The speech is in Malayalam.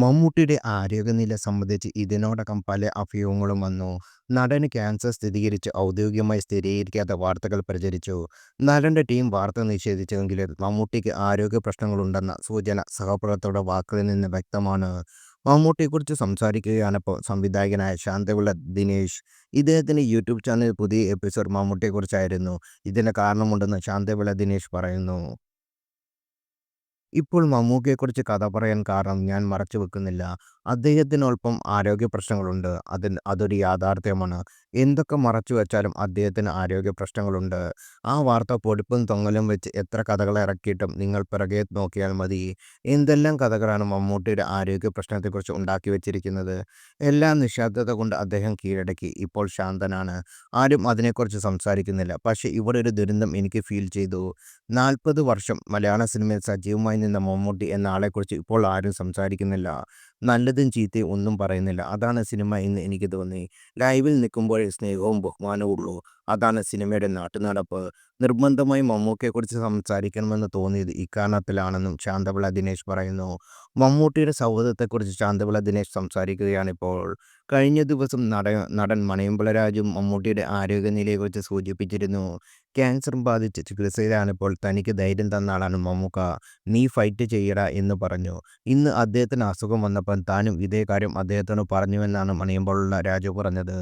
മമ്മൂട്ടിയുടെ ആരോഗ്യനില സംബന്ധിച്ച് ഇതിനോടകം പല അഭ്യൂഹങ്ങളും വന്നു. നടന് ക്യാൻസർ സ്ഥിരീകരിച്ച് ഔദ്യോഗികമായി സ്ഥിരീകരിക്കാത്ത വാർത്തകൾ പ്രചരിച്ചു. നടന്റെ ടീം വാർത്ത നിഷേധിച്ചെങ്കിലും മമ്മൂട്ടിക്ക് ആരോഗ്യ പ്രശ്നങ്ങളുണ്ടെന്ന സൂചന സഹപ്രവർത്തകരുടെ വാക്കുകളിൽ നിന്ന് വ്യക്തമാണ്. മമ്മൂട്ടിയെക്കുറിച്ച് സംസാരിക്കുകയാണിപ്പോൾ സംവിധായകനായ ശാന്തവിള ദിനേശ്. ഇദ്ദേഹത്തിന്റെ യൂട്യൂബ് ചാനലിൽ പുതിയ എപ്പിസോഡ് മമ്മൂട്ടിയെക്കുറിച്ചായിരുന്നു. ഇതിന് കാരണമുണ്ടെന്ന് ശാന്തവിള ദിനേശ് പറയുന്നു. ഇപ്പോൾ മമ്മൂക്കയെക്കുറിച്ച് കഥ പറയാൻ കാരണം ഞാൻ മറച്ചുവെക്കുന്നില്ല. അദ്ദേഹത്തിനൊപ്പം ആരോഗ്യ പ്രശ്നങ്ങളുണ്ട്. അതൊരു യാഥാർത്ഥ്യമാണ്. എന്തൊക്കെ മറച്ചുവെച്ചാലും അദ്ദേഹത്തിന് ആരോഗ്യ പ്രശ്നങ്ങളുണ്ട്. ആ വാർത്ത പൊടിപ്പും തൊങ്ങലും വെച്ച് എത്ര കഥകൾ ഇറക്കിയിട്ടും നിങ്ങൾ പിറകെ നോക്കിയാൽ മതി. എന്തെല്ലാം കഥകളാണ് മമ്മൂട്ടിയുടെ ആരോഗ്യ പ്രശ്നത്തെക്കുറിച്ച് ഉണ്ടാക്കിവെച്ചിരിക്കുന്നത്. എല്ലാം നിശബ്ദത കൊണ്ട് അദ്ദേഹം കീഴടക്കി. ഇപ്പോൾ ശാന്തനാണ്. ആരും അതിനെക്കുറിച്ച് സംസാരിക്കുന്നില്ല. പക്ഷേ ഇവിടെ ഒരു ദുരന്തം എനിക്ക് ഫീൽ ചെയ്തു. 40 വർഷം മലയാള സിനിമയിൽ സജീവമായി നിന്ന മമ്മൂട്ടി എന്ന ആളെക്കുറിച്ച് ഇപ്പോൾ ആരും സംസാരിക്കുന്നില്ല. നല്ലതും ചീത്തയും ഒന്നും പറയുന്നില്ല. അതാണ് സിനിമ എന്ന് എനിക്ക് തോന്നി. ലൈവിൽ നിൽക്കുമ്പോഴേ സ്നേഹവും ബഹുമാനവും ഉള്ളൂ. അതാണ് സിനിമയുടെ നാട്ടുനടപ്പ്. നിർബന്ധമായും മമ്മൂക്കയെക്കുറിച്ച് സംസാരിക്കണമെന്ന് തോന്നിയത് ഇക്കാരണത്താലാണെന്നും ശാന്തവിള ദിനേശ് പറയുന്നു. മമ്മൂട്ടിയുടെ സൗഹൃദത്തെക്കുറിച്ച് ശാന്തവിള ദിനേശ് സംസാരിക്കുകയാണിപ്പോൾ. കഴിഞ്ഞ ദിവസം നടൻ മണിയമ്പള രാജു മമ്മൂട്ടിയുടെ ആരോഗ്യനിലയെക്കുറിച്ച് സൂചിപ്പിച്ചിരുന്നു. ക്യാൻസർ ബാധിച്ച് ചികിത്സയിലാണിപ്പോൾ. തനിക്ക് ധൈര്യം തന്ന ആളാണ് മമ്മൂക്ക. നീ ഫൈറ്റ് ചെയ്യടാ എന്ന് പറഞ്ഞു. ഇന്ന് അദ്ദേഹത്തിന് അസുഖം വന്നപ്പോൾ താനും ഇതേ കാര്യം അദ്ദേഹത്തോട് പറഞ്ഞുവെന്നാണ് മണിയമ്പള രാജു പറഞ്ഞത്.